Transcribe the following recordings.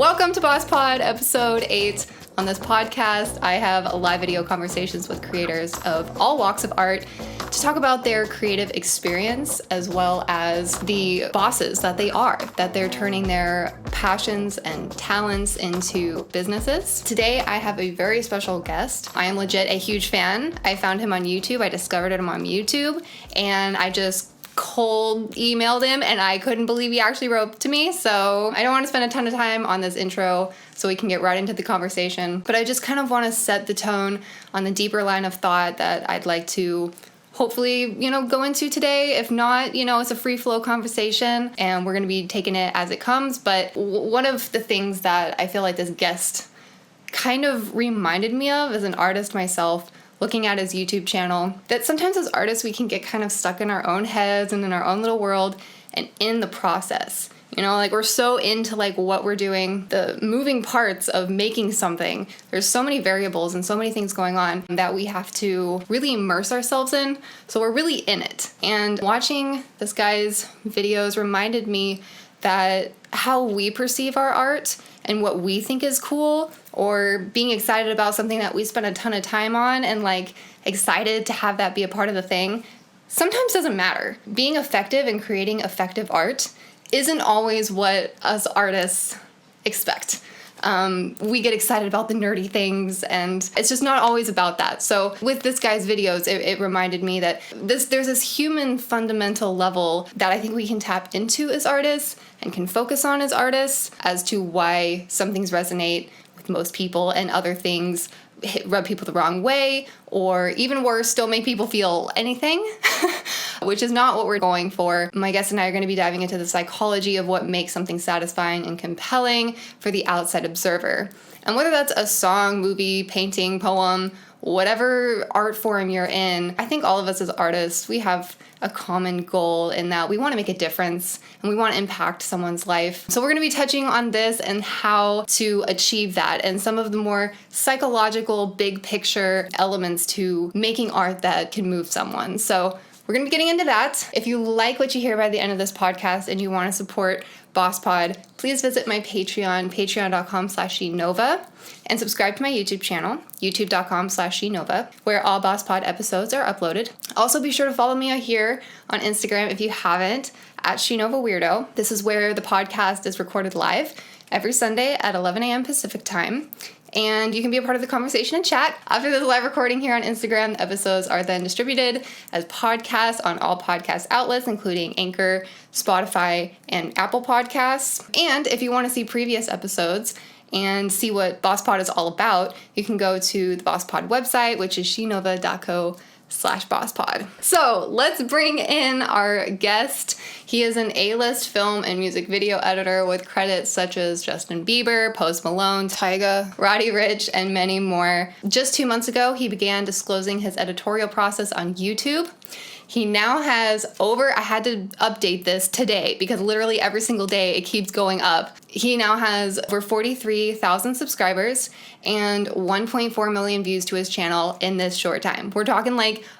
Welcome to Boss Pod episode 8. On this podcast, I have live video conversations with creators of all walks of art to talk about their creative experience as well as the bosses that they are, that they're turning their passions and talents into businesses. Today, I have a very special guest. I am legit a huge fan. I found him on YouTube. I discovered him on YouTube, and I just cold emailed him, and I couldn't believe he actually wrote to me. So I don't want to spend a ton of time on this intro so we can get right into the conversation, but I just kind of want to set the tone on the deeper line of thought that I'd like to hopefully, go into today. If not, it's a free flow conversation and we're going to be taking it as it comes. But one of the things that I feel like this guest kind of reminded me of as an artist myself, looking at his YouTube channel, that sometimes as artists we can get kind of stuck in our own heads and in our own little world, and in the process, we're so into what we're doing, the moving parts of making something. There's so many variables and so many things going on that we have to really immerse ourselves in, so we're really in it. And watching this guy's videos reminded me that how we perceive our art and what we think is cool, or being excited about something that we spend a ton of time on and excited to have that be a part of the thing, sometimes doesn't matter. Being effective and creating effective art isn't always what us artists expect. We get excited about the nerdy things, and it's just not always about that. So with this guy's videos, it reminded me that there's this human fundamental level that I think we can tap into as artists and can focus on as artists as to why some things resonate with most people and other things rub people the wrong way, or even worse, don't make people feel anything, which is not what we're going for. My guest and I are going to be diving into the psychology of what makes something satisfying and compelling for the outside observer. And whether that's a song, movie, painting, poem, whatever art form you're in, I think all of us as artists, we have a common goal in that we want to make a difference and we want to impact someone's life. So we're going to be touching on this and how to achieve that, and some of the more psychological, big picture elements to making art that can move someone. So we're going to be getting into that. If you like what you hear by the end of this podcast and you want to support Boss Pod, please visit my Patreon, patreon.com/shenova, and subscribe to my YouTube channel, youtube.com/shenova, where all Boss Pod episodes are uploaded. Also, be sure to follow me here on Instagram if you haven't, at Shenova Weirdo. This is where the podcast is recorded live every Sunday at 11 a.m. Pacific time. And you can be a part of the conversation and chat. After this live recording here on Instagram, the episodes are then distributed as podcasts on all podcast outlets, including Anchor, Spotify, and Apple Podcasts. And if you want to see previous episodes and see what Boss Pod is all about, you can go to the Boss Pod website, which is shenova.co/bosspod. So let's bring in our guest. He is an A-list film and music video editor with credits such as Justin Bieber, Post Malone, Tyga, Roddy Ricch, and many more. Just 2 months ago, he began disclosing his editorial process on YouTube. He now has I had to update this today because literally every single day it keeps going up. He now has over 43,000 subscribers and 1.4 million views to his channel in this short time. We're talking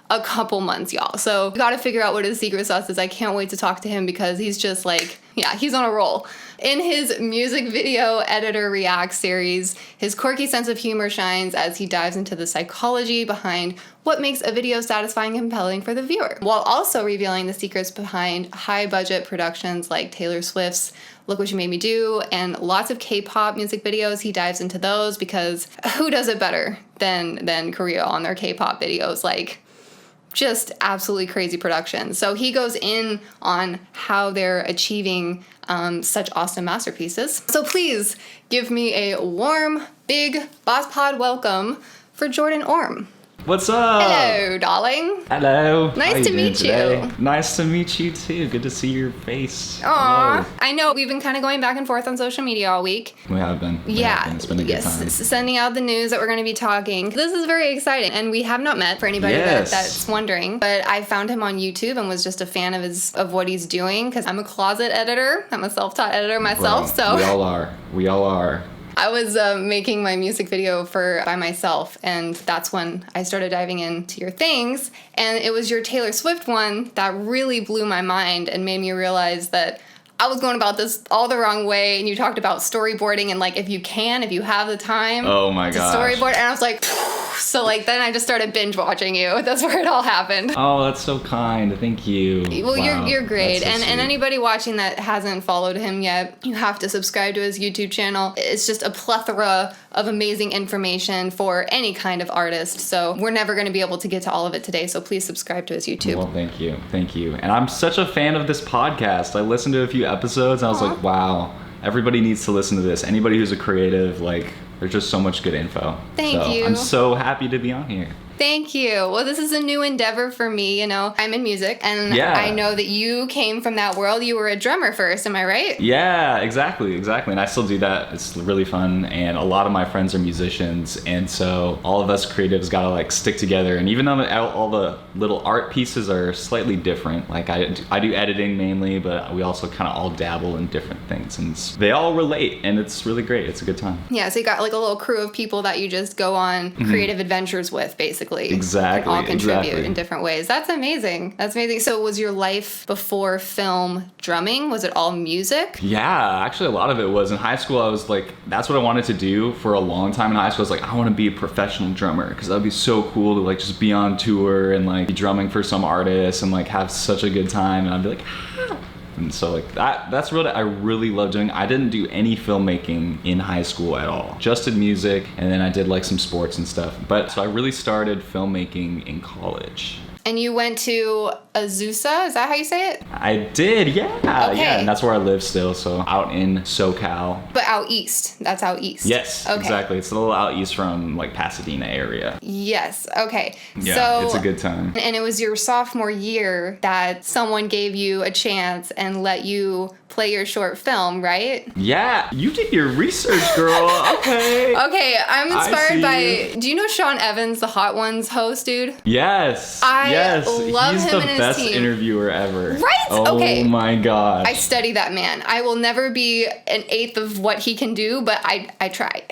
a couple months, y'all. So we gotta figure out what his secret sauce is. I can't wait to talk to him because he's just he's on a roll. In his music video editor react series, his quirky sense of humor shines as he dives into the psychology behind what makes a video satisfying and compelling for the viewer, while also revealing the secrets behind high-budget productions like Taylor Swift's Look What You Made Me Do, and lots of K-pop music videos. He dives into those because who does it better than Korea on their K-pop videos? Just absolutely crazy production. So he goes in on how they're achieving such awesome masterpieces. So please give me a warm, big Boss Pod welcome for Jordan Orme. What's up? Hello, darling. Hello. Nice to meet you. Nice to meet you too. Good to see your face. Aw. I know we've been kind of going back and forth on social media all week. We have been. It's been a good time. Sending out the news that we're going to be talking. This is very exciting, and we have not met, for anybody that's wondering. But I found him on YouTube and was just a fan of what he's doing because I'm a closet editor. I'm a self-taught editor myself. Well, so we all are. I was making my music video by myself, and that's when I started diving into your things, and it was your Taylor Swift one that really blew my mind and made me realize that I was going about this all the wrong way, and you talked about storyboarding and like if you have the time to storyboard, and I was like, so like then I just started binge watching you. That's where it all happened. Oh, that's so kind. Thank you. Well, Wow. you're great. That's so And sweet. anybody watching that hasn't followed him yet, you have to subscribe to his YouTube channel. It's just a plethora of amazing information for any kind of artist. So we're never going to be able to get to all of it today. So please subscribe to his YouTube. Well, thank you. Thank you. And I'm such a fan of this podcast. I listened to a few episodes and I was like, wow, everybody needs to listen to this. Anybody who's a creative, like, there's just so much good info. Thank you. I'm so happy to be on here. Thank you. Well, this is a new endeavor for me. You know, I'm in music, and Yeah. I know that you came from that world. You were a drummer first, am I right? Yeah, exactly. And I still do that. It's really fun. And a lot of my friends are musicians. And so all of us creatives got to like stick together. And even though all the little art pieces are slightly different, like I do editing mainly, but we also kind of all dabble in different things. And they all relate. And it's really great. It's a good time. Yeah, so you got like a little crew of people that you just go on creative adventures with, basically. Exactly. All contribute exactly. in different ways. That's amazing. That's amazing. So was your life before film drumming? Was it all music? Yeah, actually a lot of it was. In high school, I was like, that's what I wanted to do for a long time in high school. I was like, I want to be a professional drummer because that'd be so cool to like just be on tour and like be drumming for some artists and like have such a good time. And I'd be like, ah. And so like that's what I really love doing. I didn't do any filmmaking in high school at all. Just did music, and then I did like some sports and stuff. But so I really started filmmaking in college. And you went to Azusa? Is that how you say it? I did, yeah. Okay. Yeah, and that's where I live still, so out in SoCal. But out east. That's out east. Yes, Okay. exactly. It's a little out east from like Pasadena area. Yes. Okay. Yeah, So, it's a good time. And it was your sophomore year that someone gave you a chance and let you play your short film, right? Yeah, you did your research, girl. Okay. Okay, I'm I inspired see. by. Do you know Sean Evans, the Hot Ones host, dude? Yes. I yes. love He's him the and his best team. interviewer ever. Right? Oh Okay. my gosh. I study that man. I will never be an eighth of what he can do, but I try.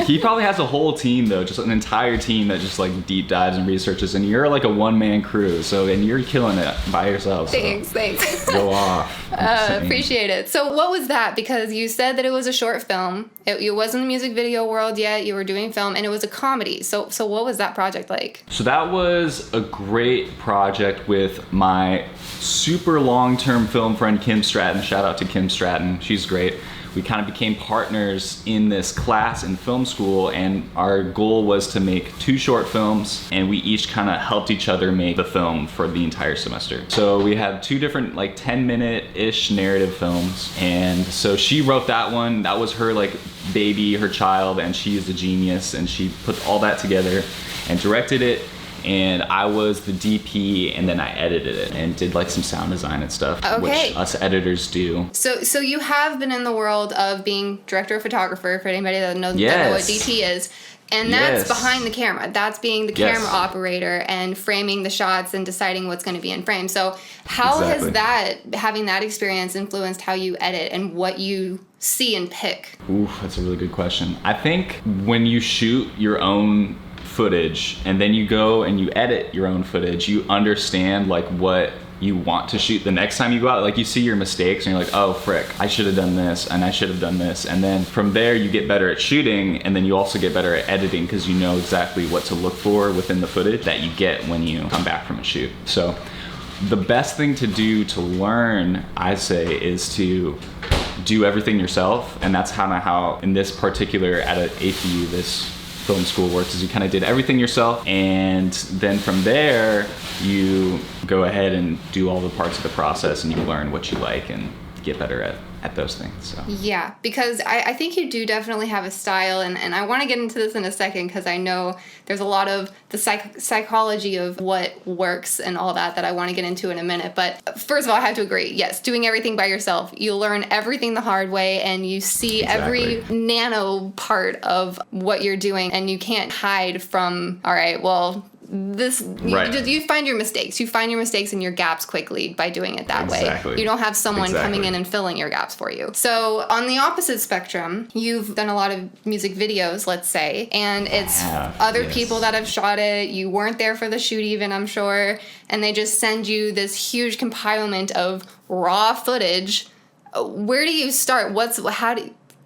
He probably has a whole team though, just an entire team that just like deep dives and researches, and you're like a one-man crew, and you're killing it by yourself. So Thanks. go off. I'm just saying. Appreciate it. So what was that? Because you said that it was a short film. It wasn't the music video world yet. You were doing film, and it was a comedy. So what was that project like? So that was a great project with my super long-term film friend Kim Stratton. Shout out to Kim Stratton. She's great. We kind of became partners in this class in film school, and our goal was to make 2 short films, and we each kind of helped each other make the film for the entire semester. So we had 2 different like 10-minute-ish narrative films, and so she wrote that one. That was her like baby, her child, and she is a genius, and she put all that together and directed it. And I was the DP, and then I edited it and did like some sound design and stuff, Okay. which us editors do. So you have been in the world of being director of photographer, for anybody that knows Yes. doesn't know what DT is. And that's Yes. behind the camera. That's being the Yes. camera operator and framing the shots and deciding what's going to be in frame. So how has Exactly. having that experience influenced how you edit and what you see and pick? Ooh, that's a really good question. I think when you shoot your own footage and then you go and you edit your own footage, you understand like what you want to shoot the next time you go out. Like you see your mistakes and you're like, oh frick, I should have done this and I should have done this. And then from there you get better at shooting, and then you also get better at editing because you know exactly what to look for within the footage that you get when you come back from a shoot. So the best thing to do to learn, I say, is to do everything yourself. And that's kind of how in this particular at APU, this film school works, is you kind of did everything yourself, and then from there you go ahead and do all the parts of the process, and you learn what you like and get better at those things. So. Yeah, because I think you do definitely have a style, and I want to get into this in a second because I know there's a lot of the psychology of what works and all that I want to get into in a minute. But first of all, I have to agree. Yes, doing everything by yourself, you learn everything the hard way, and you see every nano part of what you're doing, and you can't hide from, all right, well, you find your mistakes. You find your mistakes and your gaps quickly by doing it that way. You don't have someone coming in and filling your gaps for you. So on the opposite spectrum, you've done a lot of music videos, let's say, and it's other people that have shot it. You weren't there for the shoot even, I'm sure, and they just send you this huge compilement of raw footage Where do you start?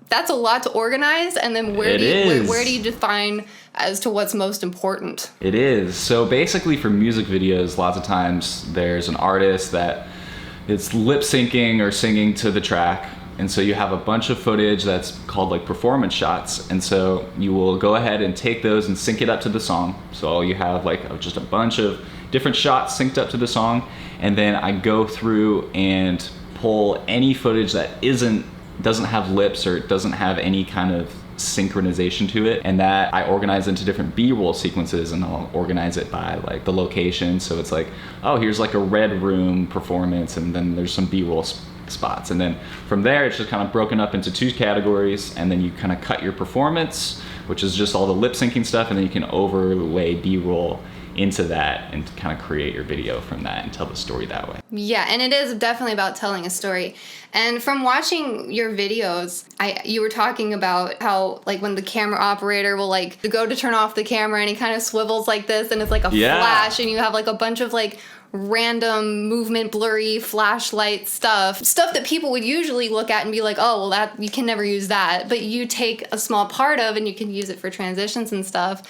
That's a lot to organize, and then where do you define as to what's most important? It is. So basically for music videos, lots of times there's an artist that it's lip syncing or singing to the track. And so you have a bunch of footage that's called like performance shots. And so you will go ahead and take those and sync it up to the song. So you have like just a bunch of different shots synced up to the song. And then I go through and pull any footage that doesn't have lips or doesn't have any kind of synchronization to it, and that I organize into different B-roll sequences, and I'll organize it by like the location. So it's like, oh, here's like a red room performance, and then there's some B-roll spots, and then from there it's just kind of broken up into 2 categories, and then you kind of cut your performance, which is just all the lip syncing stuff, and then you can overlay B-roll into that and kind of create your video from that and tell the story that way. Yeah, and it is definitely about telling a story. And from watching your videos, you were talking about how like when the camera operator will like go to turn off the camera and he kind of swivels like this and it's like a flash, and you have like a bunch of like random movement, blurry flashlight stuff that people would usually look at and be like, oh, well, that you can never use that, but you take a small part of and you can use it for transitions and stuff.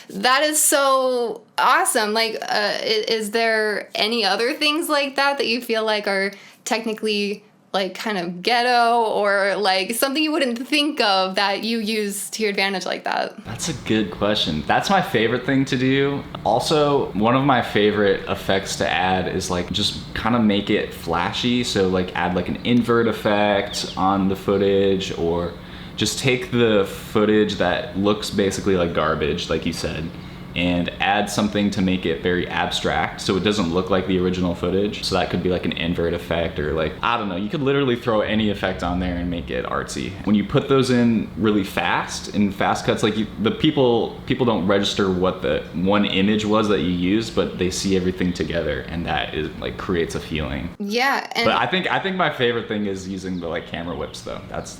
That is so awesome. Like, is there any other things like that you feel like are technically like kind of ghetto, or like something you wouldn't think of that you use to your advantage like that? That's a good question. That's my favorite thing to do. Also, one of my favorite effects to add is like just kind of make it flashy. So like add like an invert effect on the footage, or just take the footage that looks basically like garbage, like you said, and add something to make it very abstract so it doesn't look like the original footage. So that could be like an invert effect, or like, I don't know, you could literally throw any effect on there and make it artsy. When you put those in really fast, in fast cuts, like the people don't register what the one image was that you used, but they see everything together, and that is like creates a feeling. Yeah. But I think my favorite thing is using the like camera whips though. That's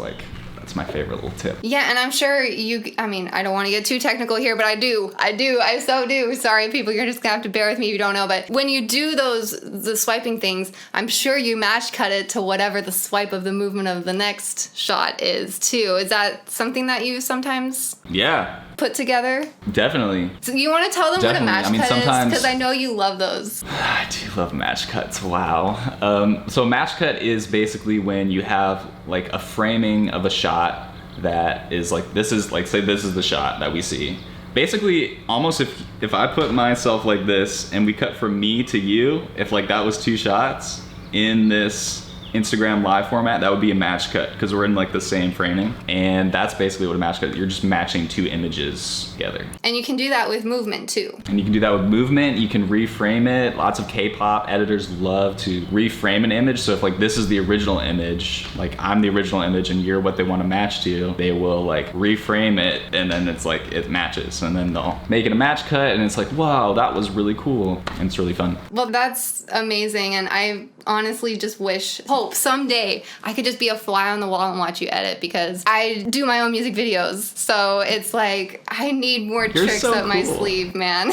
my favorite little tip. Yeah, and I'm sure I don't want to get too technical here, but I so do. Sorry, people, you're just gonna have to bear with me if you don't know, but when you do the swiping things, I'm sure you match cut it to whatever the swipe of the movement of the next shot is too. Is that something that you sometimes put together? Definitely. So you want to tell them what a match cut is? Because I know you love those. I do love match cuts. Wow. So match cut is basically when you have like a framing of a shot that is like, this is like, say this is the shot that we see. Basically, almost if I put myself like this and we cut from me to you, if like that was 2 shots in this Instagram live format, that would be a match cut because we're in like the same framing, and that's basically what a match cut is. You're just matching 2 images together. And you can do that with movement too. And you can do that with movement. You can reframe it. Lots of K-pop editors love to reframe an image. So if like this is the original image, like I'm the original image and you're what they want to match to, they will like reframe it, and then it's like it matches, and then they'll make it a match cut, and it's like, wow, that was really cool, and it's really fun. Well, that's amazing, and I honestly just hope someday I could just be a fly on the wall and watch you edit, because I do my own music videos, so it's like I need more tricks up my sleeve, man.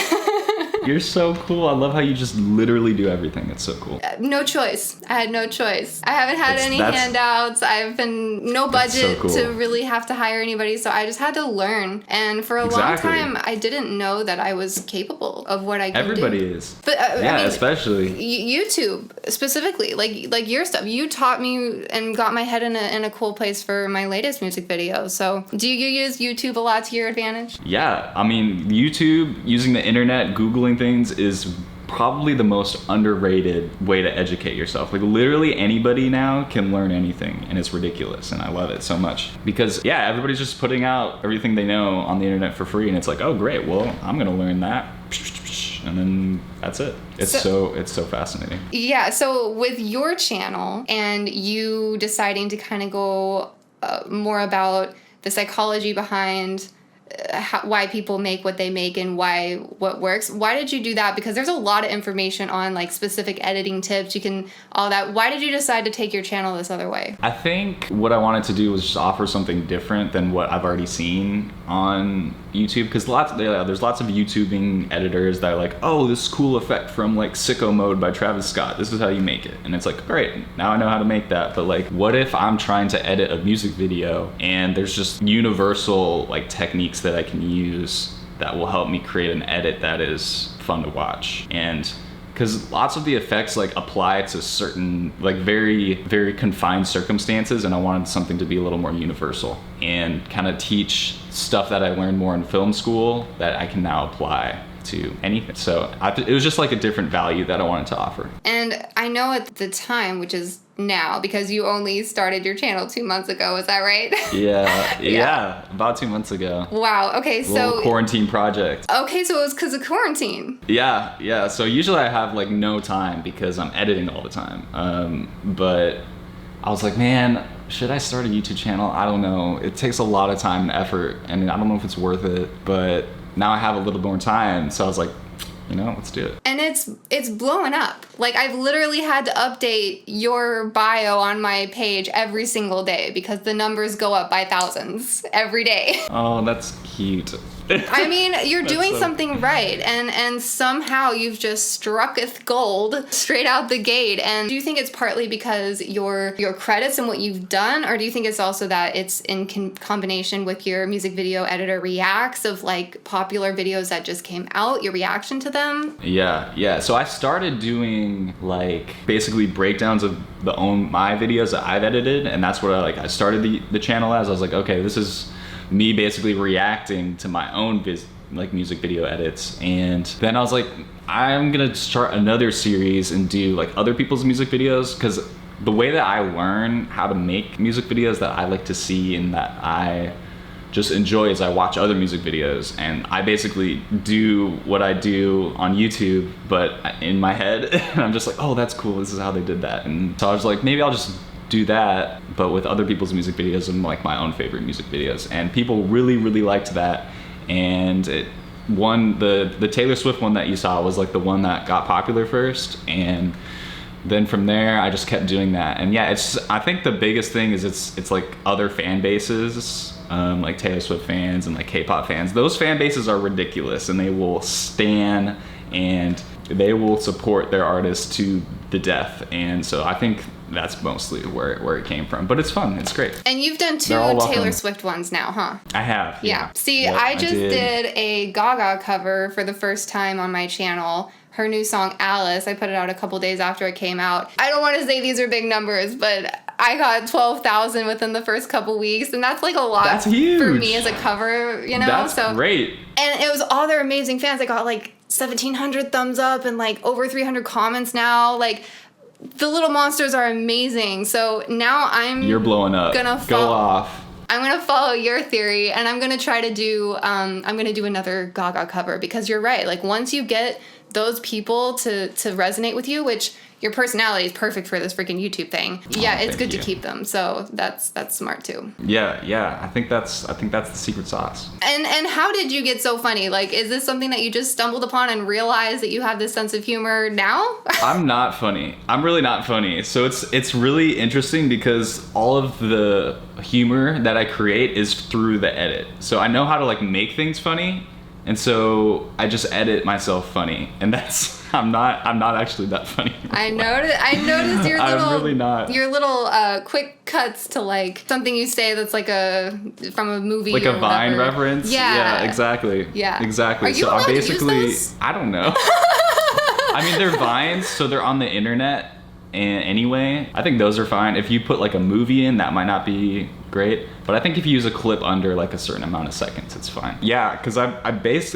You're so cool. I love how you just literally do everything. It's so cool. No choice. I had no choice. I haven't had any handouts. I've been no budget to really have to hire anybody, so I just had to learn. And for a long time, I didn't know that I was capable of what I can do. Everybody is. But especially YouTube specifically, like your stuff. You taught me and got my head in a cool place for my latest music video. So, do you use YouTube a lot to your advantage? Yeah, I mean, YouTube, using the internet, Googling things is probably the most underrated way to educate yourself. Like literally anybody now can learn anything, and it's ridiculous, and I love it so much because everybody's just putting out everything they know on the internet for free, and it's like, oh great, well I'm gonna learn that, and then that's it. It's so fascinating. Yeah, so with your channel and you deciding to kind of go more about the psychology behind why people make what they make and what works. Why did you do that? Because there's a lot of information on like specific editing tips. You can all that. Why did you decide to take your channel this other way? I think what I wanted to do was just offer something different than what I've already seen on YouTube, because there's lots of YouTubing editors that are like, oh, this cool effect from like Sicko Mode by Travis Scott, this is how you make it. And it's like, great, now I know how to make that. But like, what if I'm trying to edit a music video and there's just universal like techniques that I can use that will help me create an edit that is fun to watch? And because lots of the effects like apply to certain like very, very confined circumstances, and I wanted something to be a little more universal and kind of teach stuff that I learned more in film school that I can now apply to anything. So it was just like a different value that I wanted to offer. And I know at the time, which is now, because you only started your channel 2 months ago, is that right? Yeah, about 2 months ago. Wow, okay, Little quarantine project. Okay, so it was because of quarantine. Yeah, so usually I have like no time because I'm editing all the time. But I was like, man, should I start a YouTube channel? I don't know. It takes a lot of time and effort, and I don't know if it's worth it, but now I have a little more time, so I was like, let's do it. And it's blowing up. Like, I've literally had to update your bio on my page every single day because the numbers go up by thousands every day. Oh, that's cute. I mean, you're doing something right, and somehow you've just strucketh gold straight out the gate. And do you think it's partly because your credits and what you've done, or do you think it's also that it's in combination with your music video editor reacts of like popular videos that just came out, your reaction to them? Yeah. So I started doing like basically breakdowns of my videos that I've edited, and that's what I started the channel as. I was like, okay, this is me basically reacting to my own music video edits. And then I was like, I'm gonna start another series and do like other people's music videos, because the way that I learn how to make music videos that I like to see and that I just enjoy is I watch other music videos, and I basically do what I do on YouTube but in my head. And I'm just like, oh, that's cool, this is how they did that. And so I was like, maybe I'll just do that, but with other people's music videos and like my own favorite music videos. And people really, really liked that. And the Taylor Swift one that you saw was like the one that got popular first. And then from there, I just kept doing that. And yeah, I think the biggest thing is it's like other fan bases, like Taylor Swift fans and like K-pop fans. Those fan bases are ridiculous, and they will stan and they will support their artists to the death. And so I think that's mostly where it came from. But it's fun. It's great. And you've done 2 Taylor Swift ones now, huh? I have. Yeah. See, yep, I just did a Gaga cover for the first time on my channel. Her new song, Alice. I put it out a couple days after it came out. I don't want to say these are big numbers, but I got 12,000 within the first couple weeks, and that's like a lot. That's huge for me as a cover, That's great. And it was all their amazing fans. I got like 1,700 thumbs up and like over 300 comments now. Like, the little monsters are amazing. So now you're blowing up. Go off. I'm gonna follow your theory, and I'm gonna try to do another Gaga cover, because you're right. Like, once you get those people to resonate with you, which your personality is perfect for this freaking YouTube thing. Yeah, it's good to keep them. So that's smart too. Yeah. I think that's the secret sauce. And how did you get so funny? Like, is this something that you just stumbled upon and realized that you have this sense of humor now? I'm not funny. I'm really not funny. So it's really interesting because all of the humor that I create is through the edit. So I know how to like make things funny. And so I just edit myself funny, and I'm not actually that funny. I noticed your little I'm really not. Your little quick cuts to like something you say that's like from a movie, like or a Vine reference. Yeah, exactly. Yeah, exactly. Are you allowed to use those? I don't know. I mean, they're Vines, so they're on the internet. And anyway, I think those are fine. If you put like a movie in, that might not be great. But I think if you use a clip under like a certain amount of seconds, it's fine. Yeah, because I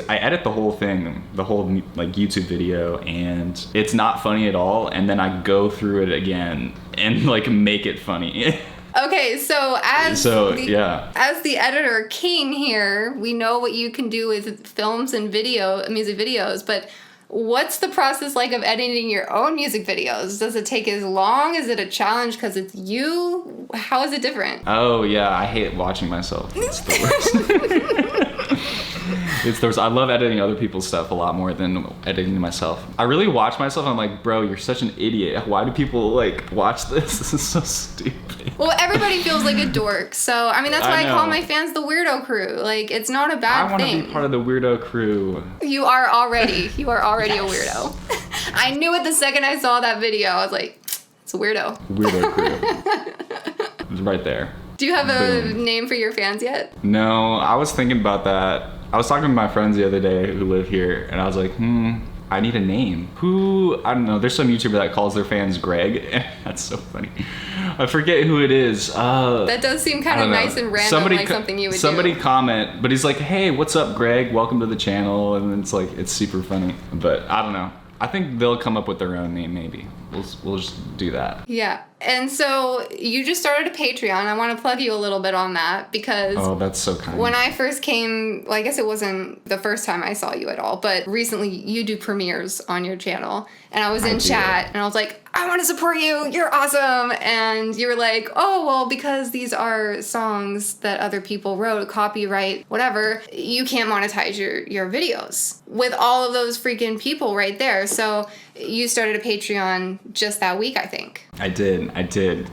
edit the whole thing, the whole like YouTube video, and it's not funny at all. And then I go through it again and like make it funny. Okay, so as the editor king here, we know what you can do with films and music videos, but what's the process like of editing your own music videos? Does it take as long? Is it a challenge because it's you? How is it different? Oh, yeah. I hate watching myself. It's the worst. I love editing other people's stuff a lot more than editing myself. I really watch myself. I'm like, bro, you're such an idiot. Why do people like watch this? This is so stupid. Well, everybody feels like a dork. So, I mean, that's why I call know. my fans the weirdo crew. Like, it's not a bad I want thing. to be part of the weirdo crew. You are already Yes. a weirdo. I knew it the second I saw that video. I was like, it's a weirdo. Weirdo crew. It's right there. Do you have a Boom. name for your fans yet? No, I was thinking about that. I was talking to my friends the other day who live here, and I was like, I need a name. I don't know, there's some YouTuber that calls their fans Greg. That's so funny. I forget who it is. That does seem kind of nice and random, like something you would Somebody do. comment, but he's like, hey, what's up, Greg? Welcome to the channel. And it's like, it's super funny. But I don't know. I think they'll come up with their own name, maybe. We'll just do that. Yeah. And so you just started a Patreon. I want to plug you a little bit on that because Oh, that's so kind. when I first came, well, I guess it wasn't the first time I saw you at all, but recently you do premieres on your channel. And I was in chat and I was like, I want to support you. You're awesome. And you were like, oh, well, because these are songs that other people wrote, copyright, whatever, you can't monetize your videos with all of those freaking people right there. So you started a Patreon just that week, I think. I did.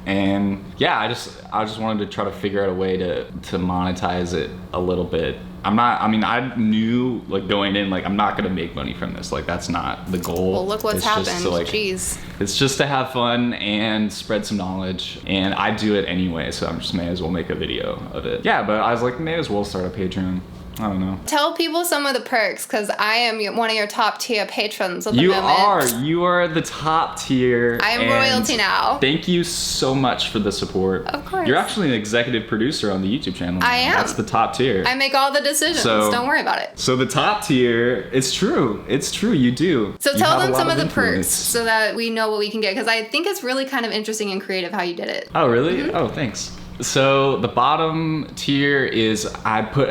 And yeah, I just wanted to try to figure out a way to monetize it a little bit. I knew like going in, like I'm not gonna make money from this. Like that's not the goal. Well, look what's It's just happened. to, like, Jeez. It's just to have fun and spread some knowledge. And I do it anyway, so I just may as well make a video of it. Yeah, but I was like, may as well start a Patreon. I don't know. Tell people some of the perks, because I am one of your top tier patrons at the You moment. You are the top tier. I am and royalty now. Thank you so much for the support. Of course. You're actually an executive producer on the YouTube channel. I am. That's the top tier. I make all the decisions. So- Don't worry about it. So the top tier, it's true, you do. So You tell have a them lot some of the influence. perks so that we know what we can get, because I think it's really kind of interesting and creative how you did it. Oh, really? Oh, thanks. So the bottom tier is I put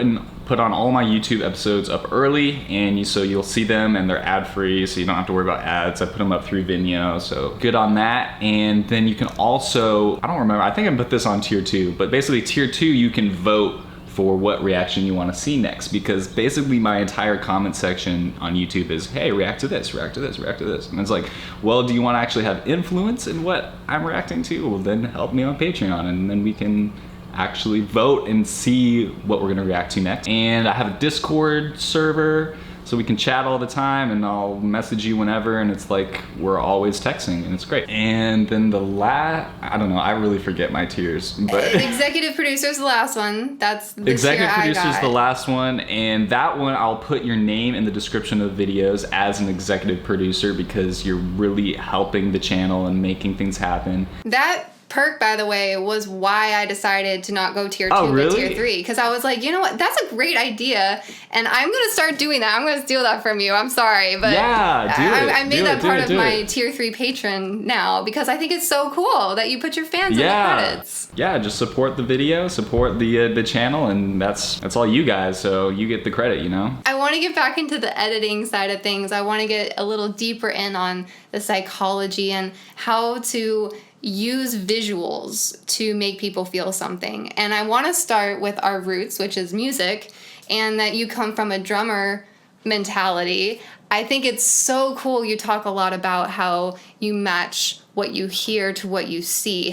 on all my YouTube episodes up early, and so you'll see them and they're ad free, so you don't have to worry about ads. I put them up through Vimeo, so good on that. And then you can also, I don't remember, I think I put this on tier 2, but basically tier 2 you can vote for what reaction you want to see next, because basically my entire comment section on YouTube is, hey, react to this, react to this, react to this. And it's like, well, do you want to actually have influence in what I'm reacting to? Well, then help me on Patreon, and then we can actually vote and see what we're going to react to next. And I have a Discord server, so we can chat all the time, and I'll message you whenever, and it's like we're always texting, and it's great. And then I don't know, I really forget my tiers, but Executive producer's the last one. That's the executive tier I producer's got. the last one, and that one I'll put your name in the description of the videos as an executive producer, because you're really helping the channel and making things happen. That perk, by the way, was why I decided to not go tier 2 Oh, but really? tier 3, because I was like, you know what, that's a great idea, and I'm gonna start doing that. I'm gonna steal that from you. I'm sorry, but Yeah, do it. I made Do that it, part do of it, do my it. tier 3 patron now, because I think it's so cool that you put your fans in the credits. Yeah, just support the video, support the channel, and that's all you guys, so you get the credit, you know? I want to get back into the editing side of things. I want to get a little deeper in on the psychology and how to use visuals to make people feel something. And I want to start with our roots, which is music, and that you come from a drummer mentality. I think it's so cool. You talk a lot about how you match what you hear to what you see,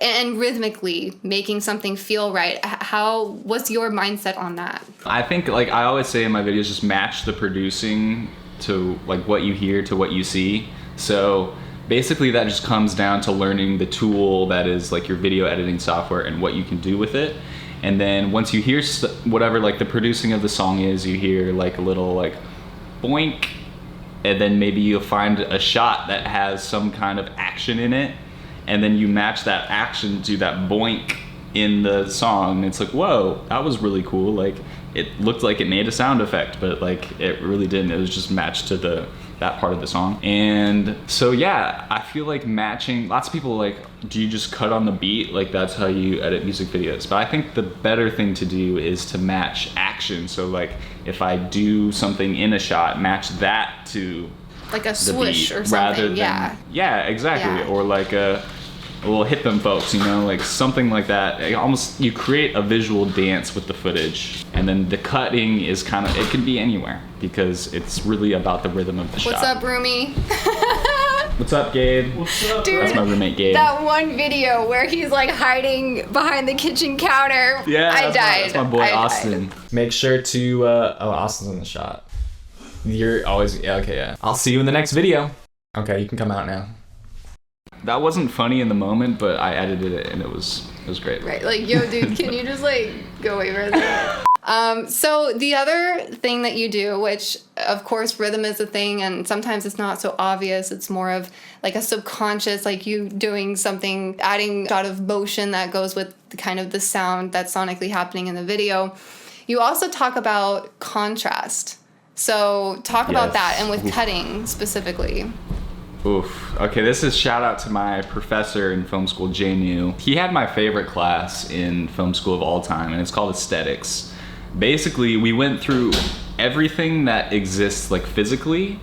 and rhythmically making something feel right. What's your mindset on that? I think, like I always say in my videos, just match the producing to like what you hear to what you see. So basically that just comes down to learning the tool that is like your video editing software and what you can do with it. And then once you hear whatever like the producing of the song is, you hear like a little like boink, and then maybe you'll find a shot that has some kind of action in it, and then you match that action to that boink in the song, and it's like, whoa, that was really cool. Like it looked like it made a sound effect, but like it really didn't. It was just matched to that part of the song. And so yeah, I feel like matching, lots of people are like, do you just cut on the beat? Like that's how you edit music videos. But I think the better thing to do is to match action. So like if I do something in a shot, match that to Like a the swoosh beat or rather something. than, yeah, exactly. Yeah. Or like a We'll hit them folks, you know, like something like that. You create a visual dance with the footage, and then the cutting is kind of, it can be anywhere because it's really about the rhythm of the shot. What's up, Rumi? What's up, Gabe? What's up? Dude, that's my roommate, Gabe. That one video where he's like hiding behind the kitchen counter. Yeah, I died. That's my boy I Austin. died. Make sure to, Austin's in the shot. You're always, yeah, okay, yeah. I'll see you in the next video. Okay, you can come out now. That wasn't funny in the moment, but I edited it and it was great. Right, like, yo, dude, can you just like go away for a second? So the other thing that you do, which of course rhythm is a thing, and sometimes it's not so obvious. It's more of like a subconscious, like you doing something, adding a shot of motion that goes with kind of the sound that's sonically happening in the video. You also talk about contrast. So talk about that, and with cutting specifically. Oof. Okay, this is shout out to my professor in film school, Jay New. He had my favorite class in film school of all time, and it's called aesthetics. Basically, we went through everything that exists like physically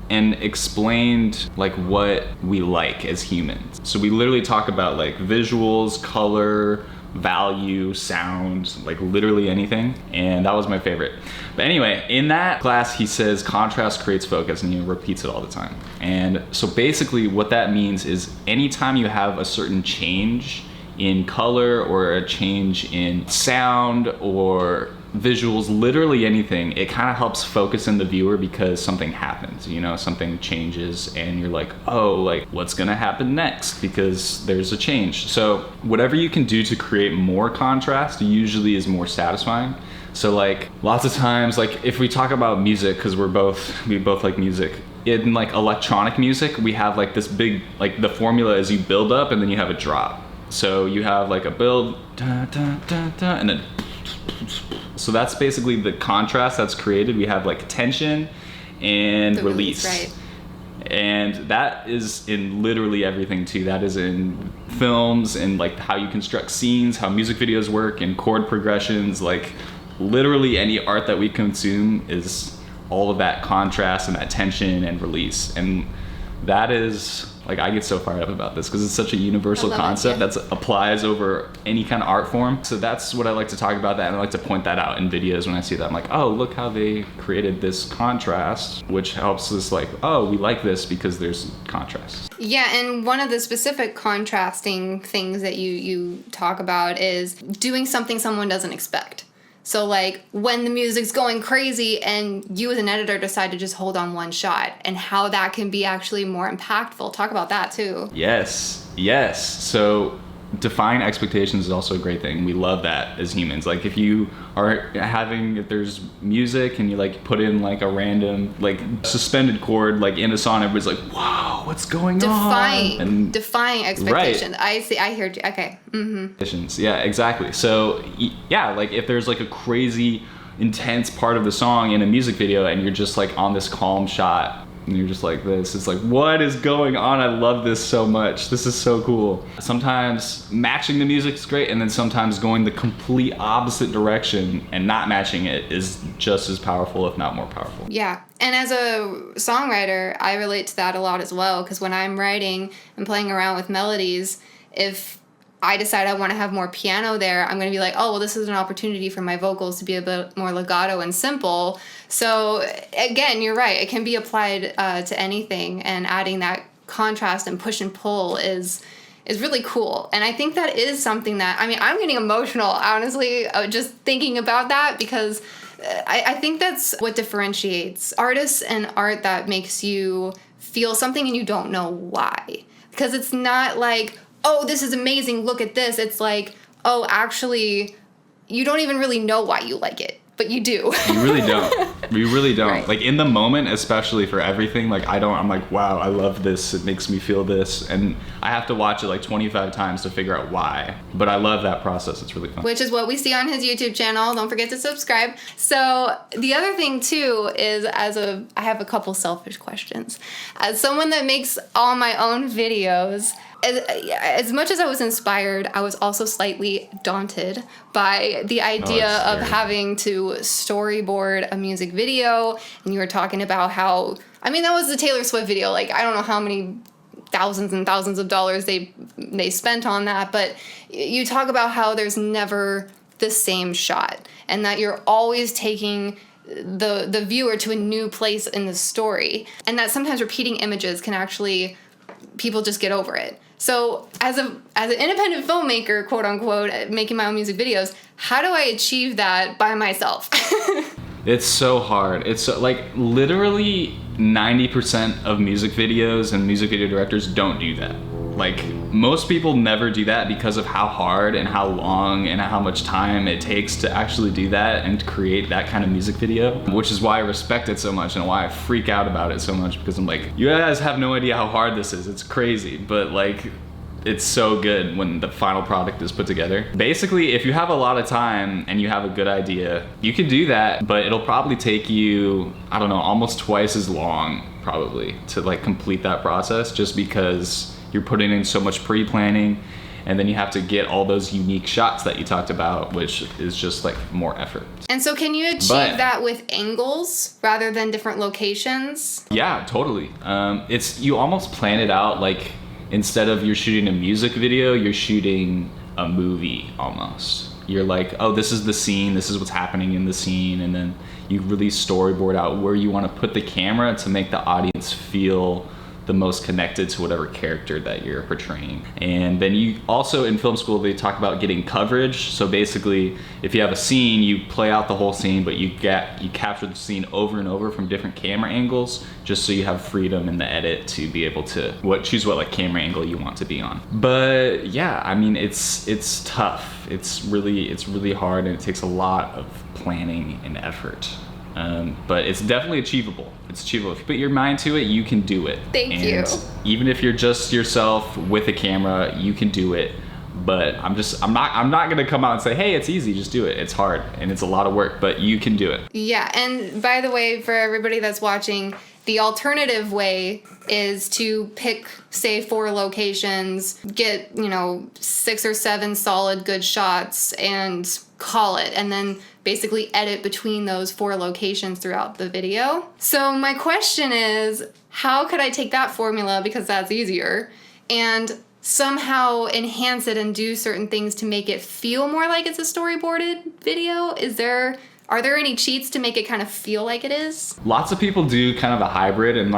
and explained like what we like as humans. So we literally talk about like visuals, color, value, sound, like literally anything, and that was my favorite. But anyway, in that class he says contrast creates focus, and he repeats it all the time. And so basically what that means is anytime you have a certain change in color or a change in sound or visuals, literally anything, it kind of helps focus in the viewer because something happens, you know, something changes and you're like, oh, like what's gonna happen next, because there's a change. So whatever you can do to create more contrast usually is more satisfying. So like lots of times, like if we talk about music, because we both like music, in like electronic music we have like this big, like the formula is you build up and then you have a drop. So you have like a build, da, da, da, da, and then so that's basically the contrast that's created. We have like tension and release. Right. And that is in literally everything too. That is in films and like how you construct scenes, how music videos work, and chord progressions. Like literally any art that we consume is all of that contrast and that tension and release. And that is, like, I get so fired up about this because it's such a universal concept that applies over any kind of art form. So that's what I like to talk about, that, and I like to point that out in videos when I see that. I'm like, oh, look how they created this contrast, which helps us like, oh, we like this because there's contrast. Yeah, and one of the specific contrasting things that you talk about is doing something someone doesn't expect. So like when the music's going crazy and you as an editor decide to just hold on one shot, and how that can be actually more impactful. Talk about that too. Yes. So define expectations is also a great thing. We love that as humans. Like if you are if there's music and you like put in like a random like suspended chord like in a song, everybody's like, whoa, what's going on? Defying expectations. Right. I hear you. Okay. Mm-hmm. Yeah, exactly. So yeah, like if there's like a crazy intense part of the song in a music video and you're just like on this calm shot and you're just like this, it's like, what is going on? I love this so much. This is so cool. Sometimes matching the music is great, and then sometimes going the complete opposite direction and not matching it is just as powerful, if not more powerful. Yeah. And as a songwriter, I relate to that a lot as well, because when I'm writing and playing around with melodies, if I decide I want to have more piano there, I'm going to be like, oh, well, this is an opportunity for my vocals to be a bit more legato and simple. So again, you're right. It can be applied to anything, and adding that contrast and push and pull is really cool. And I think that is something that, I mean, I'm getting emotional, honestly, just thinking about that, because I think that's what differentiates artists and art, that makes you feel something and you don't know why. Because it's not like, oh, this is amazing, look at this. It's like, oh, actually, you don't even really know why you like it, but you do. You really don't. You really don't. Right. Like in the moment, especially for everything, like I'm like, wow, I love this. It makes me feel this. And I have to watch it like 25 times to figure out why. But I love that process. It's really fun. Which is what we see on his YouTube channel. Don't forget to subscribe. So the other thing too is, I have a couple selfish questions. As someone that makes all my own videos, as much as I was inspired, I was also slightly daunted by the idea of having to storyboard a music video. And you were talking about how, I mean, that was the Taylor Swift video. Like, I don't know how many thousands and thousands of dollars they they spent on that. But you talk about how there's never the same shot, and that you're always taking the viewer to a new place in the story, and that sometimes repeating images can actually, people just get over it. So as an independent filmmaker, quote unquote, making my own music videos, how do I achieve that by myself? It's so hard. It's so, like literally 90% of music videos and music video directors don't do that. Like most people never do that because of how hard and how long and how much time it takes to actually do that and create that kind of music video, which is why I respect it so much and why I freak out about it so much, because I'm like, you guys have no idea how hard this is. It's crazy, but like it's so good when the final product is put together. Basically, if you have a lot of time and you have a good idea, you can do that, but it'll probably take you, I don't know, almost twice as long probably to like complete that process, just because you're putting in so much pre-planning, and then you have to get all those unique shots that you talked about, which is just like more effort. And so can you achieve that with angles rather than different locations? Yeah, totally. You almost plan it out, like instead of you're shooting a music video, you're shooting a movie almost. You're like, oh, this is the scene, this is what's happening in the scene, and then you really storyboard out where you want to put the camera to make the audience feel the most connected to whatever character that you're portraying. And then you also, in film school, they talk about getting coverage. So basically, if you have a scene, you play out the whole scene, but you capture the scene over and over from different camera angles, just so you have freedom in the edit to be able to choose what like camera angle you want to be on. But yeah, I mean, it's tough. It's really hard, and it takes a lot of planning and effort. But it's definitely achievable. It's achievable. If you put your mind to it, you can do it. Thank you. Even if you're just yourself with a camera, you can do it. But I'm not gonna come out and say, hey, it's easy, just do it. It's hard and it's a lot of work, but you can do it. Yeah, and by the way, for everybody that's watching, the alternative way is to pick, say, 4 locations, get, 6 or 7 solid good shots and call it, and then basically edit between those 4 locations throughout the video. So my question is, how could I take that formula, because that's easier, and somehow enhance it and do certain things to make it feel more like it's a storyboarded video? Are there any cheats to make it kind of feel like it is? Lots of people do kind of a hybrid, and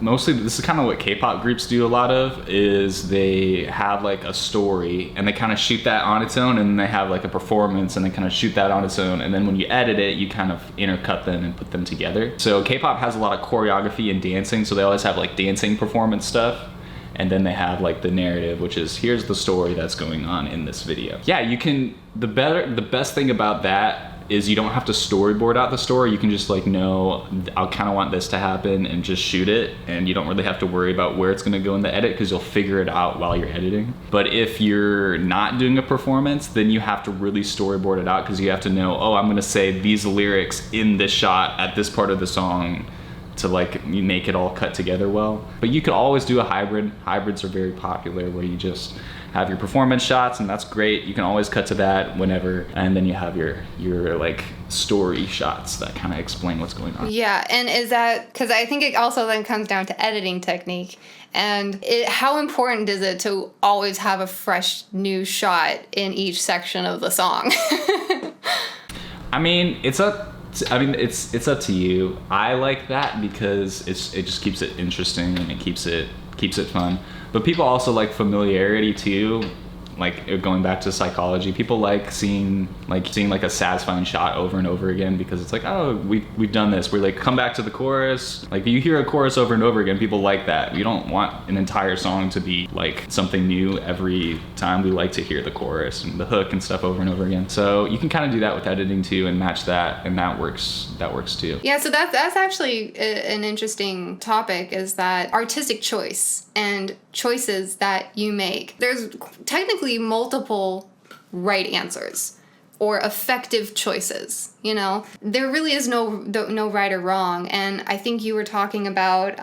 mostly this is kind of what K-pop groups do a lot of, is they have like a story and they kind of shoot that on its own, and then they have like a performance and they kind of shoot that on its own, and then when you edit it, you kind of intercut them and put them together. So K-pop has a lot of choreography and dancing, so they always have like dancing performance stuff. And then they have like the narrative, which is, here's the story that's going on in this video. Yeah, you can, the best thing about that is you don't have to storyboard out the story. You can just like know, I kind of want this to happen, and just shoot it. And you don't really have to worry about where it's gonna go in the edit, because you'll figure it out while you're editing. But if you're not doing a performance, then you have to really storyboard it out, because you have to know, oh, I'm gonna say these lyrics in this shot at this part of the song, to like make it all cut together well. But you could always do a hybrid. Hybrids are very popular, where you just have your performance shots, and that's great. You can always cut to that whenever, and then you have your like story shots that kind of explain what's going on. Yeah, and is that, because I think it also then comes down to editing technique, and how important is it to always have a fresh new shot in each section of the song? I mean, it's up to you. I like that because it just keeps it interesting, and it keeps it fun. But people also like familiarity too. Like going back to psychology, people like seeing like a satisfying shot over and over again, because it's like, oh, we've done this. We're like, come back to the chorus. Like you hear a chorus over and over again, people like that. We don't want an entire song to be like something new every time. We like to hear the chorus and the hook and stuff over and over again. So you can kind of do that with editing too, and match that, and that works too. Yeah, so that's actually an interesting topic, is that artistic choice and choices that you make. There's technically multiple right answers or effective choices. There really is no right or wrong. And I think you were talking about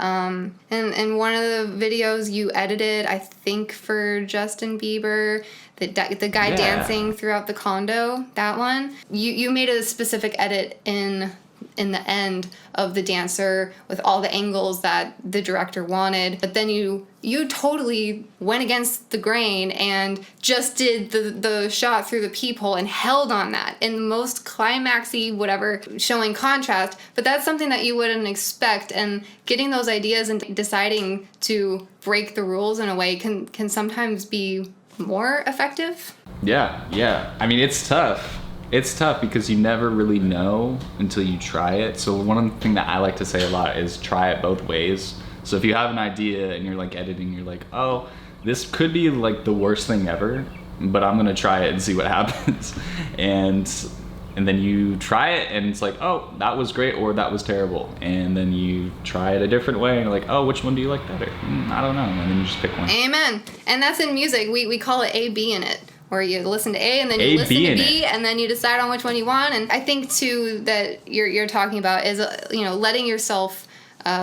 in one of the videos you edited, I think for Justin Bieber, the guy dancing throughout the condo, that one, you made a specific edit in in the end of the dancer with all the angles that the director wanted. But then you totally went against the grain and just did the shot through the peephole and held on that in the most climaxy, whatever, showing contrast. But that's something that you wouldn't expect. And getting those ideas and deciding to break the rules in a way can sometimes be more effective. Yeah. I mean, it's tough. It's tough because you never really know until you try it. So one thing that I like to say a lot is try it both ways. So if you have an idea and you're like editing, you're like, oh, this could be like the worst thing ever, but I'm gonna try it and see what happens. and then you try it and it's like, oh, that was great or that was terrible. And then you try it a different way and you're like, oh, which one do you like better? I don't know. And then you just pick one. Amen. And that's in music. We call it A-B in it. Where you listen to A and then you listen to B and then you decide on which one you want. And I think too that you're talking about is letting yourself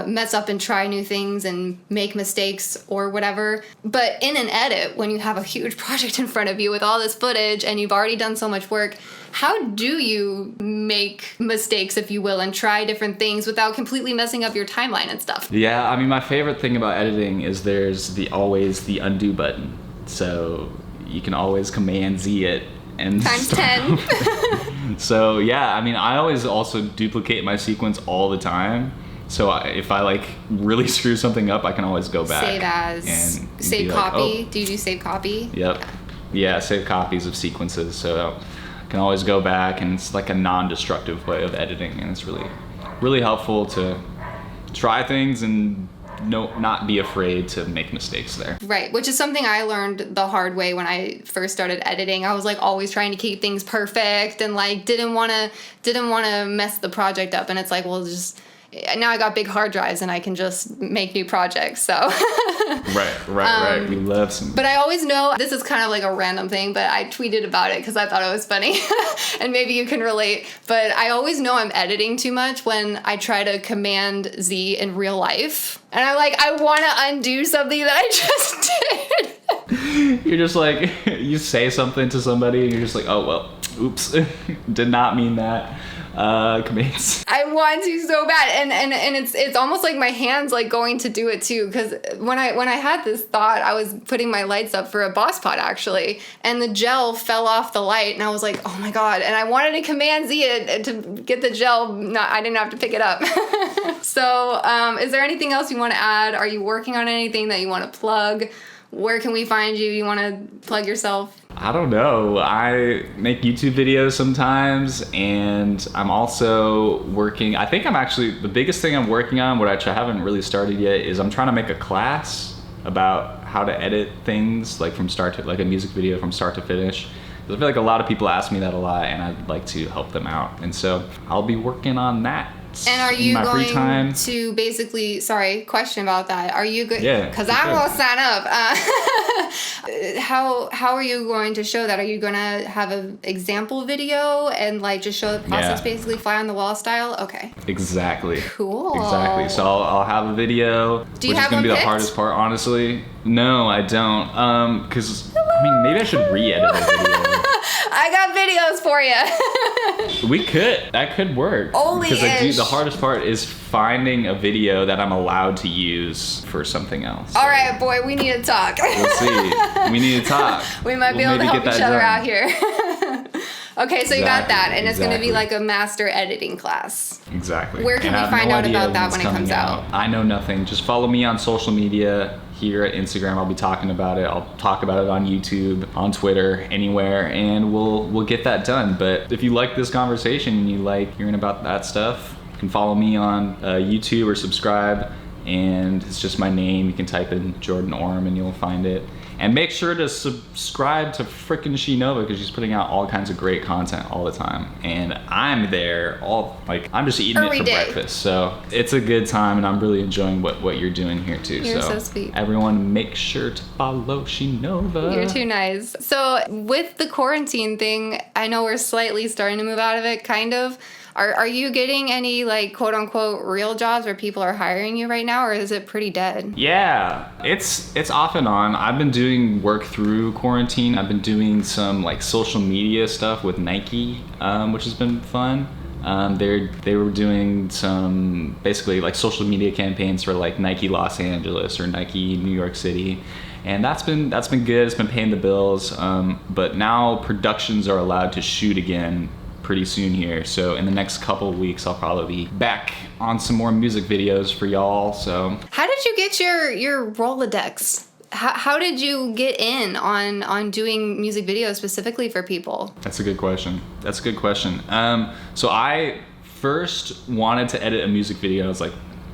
mess up and try new things and make mistakes or whatever. But in an edit, when you have a huge project in front of you with all this footage and you've already done so much work, how do you make mistakes, if you will, and try different things without completely messing up your timeline and stuff? Yeah, I mean, my favorite thing about editing is there's always the undo button. So you can always Command Z it and times 10. So yeah, I mean, I always also duplicate my sequence all the time. So if I like really screw something up, I can always go back. Save as. And save copy. Like, oh. Do you do save copy? Yep. Yeah, save copies of sequences. So I can always go back, and it's like a non-destructive way of editing, and it's really, really helpful to try things and not be afraid to make mistakes there. Right, which is something I learned the hard way when I first started editing. I was like always trying to keep things perfect and like didn't want to mess the project up. And it's like, well, just now I got big hard drives and I can just make new projects. So right. We love some. But I always know, this is kind of like a random thing, but I tweeted about it because I thought it was funny and maybe you can relate. But I always know I'm editing too much when I try to Command Z in real life. And I'm like, I want to undo something that I just did. You're just like, you say something to somebody and you're just like, oh, well, oops, did not mean that. Commands. I want to so bad, and it's almost like my hands like going to do it too. Because when I had this thought, I was putting my lights up for a boss pod actually, and the gel fell off the light, and I was like, oh my god! And I wanted to Command Z it to get the gel. I didn't have to pick it up. So, is there anything else you want to add? Are you working on anything that you want to plug? Where can we find you? You want to plug yourself? I don't know. I make YouTube videos sometimes, and I'm also working. I think I'm actually, the biggest thing I'm working on, which I haven't really started yet, is I'm trying to make a class about how to edit things like from start to, like a music video from start to finish. I feel like a lot of people ask me that a lot, and I'd like to help them out. And so I'll be working on that. And are you going to basically, sorry, question about that. Are you good? Yeah. Because I will sign up. How are you going to show that? Are you going to have an example video and like just show the process basically fly on the wall style? Okay. Exactly. Cool. Exactly. So I'll have a video, which is going to be the hardest part, honestly. No, I don't. Because, I mean, maybe I should re-edit a video. I got videos for you. We could. That could work. Because the hardest part is finding a video that I'm allowed to use for something else. All right, boy, we need to talk. We'll see. We need to talk. We might be able to help each other out here. Okay, so you got that, and it's going to be like a master editing class. Exactly. Where can we find out about that when it comes out? I know nothing. Just follow me on social media. Here at Instagram, I'll be talking about it. I'll talk about it on YouTube, on Twitter, anywhere, and we'll get that done. But if you like this conversation and you like hearing about that stuff, you can follow me on YouTube or subscribe, and it's just my name. You can type in Jordan Orme and you'll find it. And make sure to subscribe to frickin' Shinova because she's putting out all kinds of great content all the time. And I'm there I'm just eating it for breakfast. So it's a good time, and I'm really enjoying what you're doing here too. You're so sweet. Everyone make sure to follow Shinova. You're too nice. So with the quarantine thing, I know we're slightly starting to move out of it, kind of. Are you getting any like quote unquote real jobs where people are hiring you right now, or is it pretty dead? Yeah, it's off and on. I've been doing work through quarantine. I've been doing some like social media stuff with Nike, which has been fun. They were doing some basically like social media campaigns for like Nike Los Angeles or Nike New York City, and that's been good. It's been paying the bills. But now productions are allowed to shoot again pretty soon here. So in the next couple of weeks, I'll probably be back on some more music videos for y'all. So how did you get your Rolodex? How did you get in on doing music videos specifically for people? That's a good question. So I first wanted to edit a music video. I was like,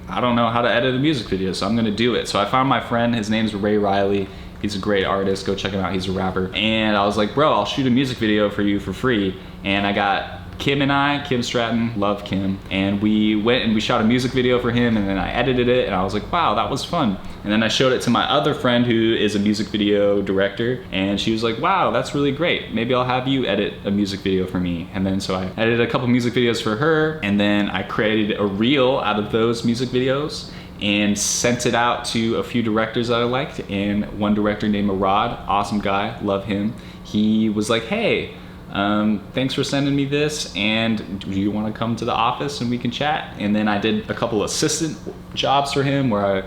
I don't know how to edit a music video, so I'm gonna do it. So I found my friend, his name's Ray Riley. He's a great artist, go check him out, he's a rapper. And I was like, bro, I'll shoot a music video for you for free. And I got Kim Stratton, love Kim. And we went and we shot a music video for him, and then I edited it, and I was like, wow, that was fun. And then I showed it to my other friend who is a music video director, and she was like, wow, that's really great. Maybe I'll have you edit a music video for me. And then so I edited a couple music videos for her, and then I created a reel out of those music videos and sent it out to a few directors that I liked. And one director named Arad, awesome guy, love him. He was like, hey, thanks for sending me this, and do you want to come to the office and we can chat? And then I did a couple assistant jobs for him where I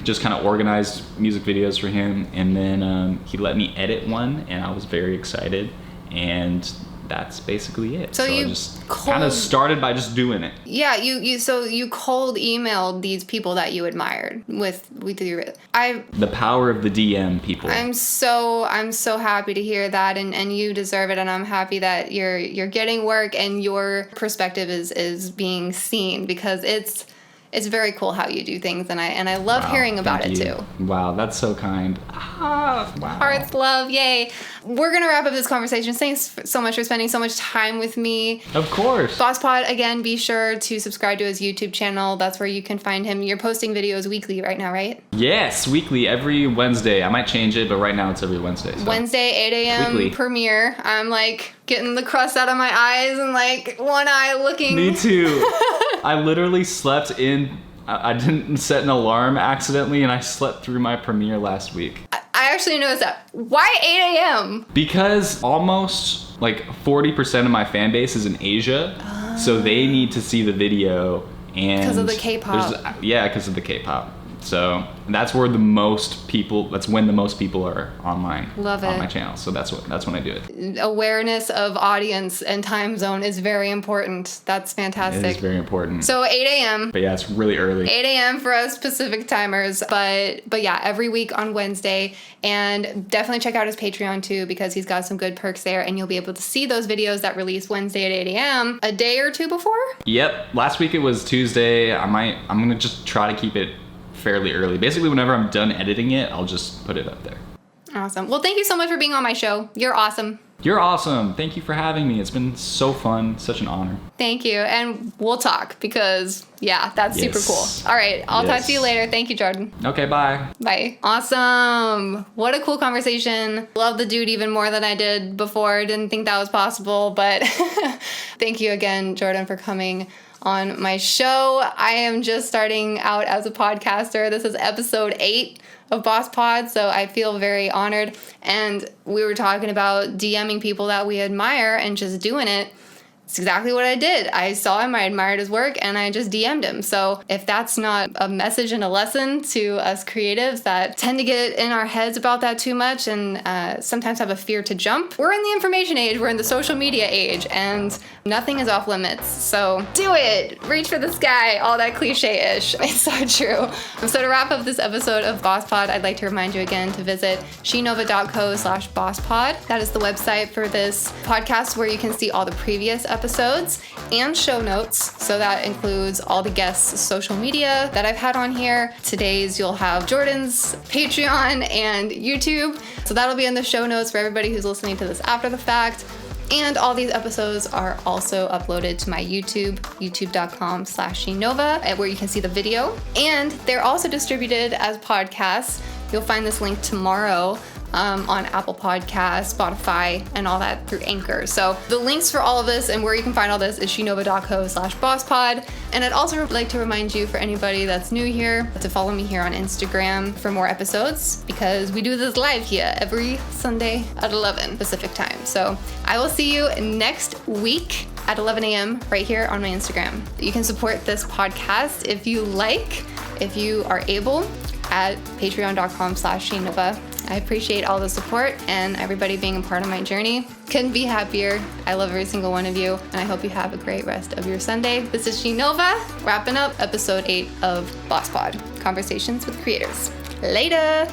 just kind of organized music videos for him, and then he let me edit one, and I was very excited, and that's basically it. So you I just kind of started by just doing it. Yeah, you cold emailed these people that you admired with your the power of the DM people. I'm so happy to hear that, and you deserve it, and I'm happy that you're getting work and your perspective is being seen, because it's very cool how you do things, and I love hearing about it too. Wow, that's so kind. Wow. Hearts, love, yay. We're gonna wrap up this conversation. Thanks so much for spending so much time with me. Of course. Boss Pod, again, be sure to subscribe to his YouTube channel. That's where you can find him. You're posting videos weekly right now, right? Yes, weekly, every Wednesday. I might change it, but right now it's every Wednesday. So. Wednesday, 8 a.m. Weekly. premiere. I'm like getting the crust out of my eyes and like one eye looking. Me too. I literally slept in. I didn't set an alarm accidentally, and I slept through my premiere last week. I actually noticed that. Why 8 a.m.? Because almost like 40% of my fan base is in Asia, so they need to see the video. And because of the K-pop. Yeah, because of the K-pop. So that's where the most people. That's when the most people are on my channel. So that's when I do it. Awareness of audience and time zone is very important. That's fantastic. It is very important. So 8 a.m. But yeah, it's really early. 8 a.m. for us Pacific timers. But yeah, every week on Wednesday. And definitely check out his Patreon too, because he's got some good perks there, and you'll be able to see those videos that release Wednesday at 8 a.m. a day or two before. Yep. Last week it was Tuesday. I'm gonna just try to keep it fairly early. Basically, whenever I'm done editing it, I'll just put it up there. Awesome. Well, thank you so much for being on my show. You're awesome. You're awesome. Thank you for having me. It's been so fun. Such an honor. Thank you. And we'll talk because, yeah, that's super cool. All right. I'll talk to you later. Thank you, Jordan. Okay, bye. Bye. Awesome. What a cool conversation. Love the dude even more than I did before. Didn't think that was possible, but thank you again, Jordan, for coming on my show. I am just starting out as a podcaster. This is episode 8 of Boss Pod, so I feel very honored. And we were talking about DMing people that we admire and just doing it. It's exactly what I did. I saw him, I admired his work, and I just DM'd him. So if that's not a message and a lesson to us creatives that tend to get in our heads about that too much and sometimes have a fear to jump, we're in the information age, we're in the social media age, and nothing is off limits. So do it! Reach for the sky, all that cliche-ish. It's so true. So to wrap up this episode of Boss Pod, I'd like to remind you again to visit shenova.co/bosspod. That is the website for this podcast where you can see all the previous episodes and show notes. So that includes all the guests' social media that I've had on here. Today's you'll have Jordan's Patreon and YouTube. So that'll be in the show notes for everybody who's listening to this after the fact. And all these episodes are also uploaded to my YouTube, youtube.com/shenova, where you can see the video. And they're also distributed as podcasts. You'll find this link tomorrow on Apple Podcasts, Spotify, and all that through Anchor. So the links for all of this and where you can find all this is shenova.co/bosspod. And I'd also like to remind you, for anybody that's new here, to follow me here on Instagram for more episodes, because we do this live here every Sunday at 11 Pacific time. So I will see you next week. at 11 a.m. right here on my Instagram. You can support this podcast if you like, if you are able, at patreon.com/ShaneNova. I appreciate all the support and everybody being a part of my journey. Couldn't be happier. I love every single one of you, and I hope you have a great rest of your Sunday. This is ShaneNova, wrapping up episode 8 of Boss Pod, Conversations with Creators. Later!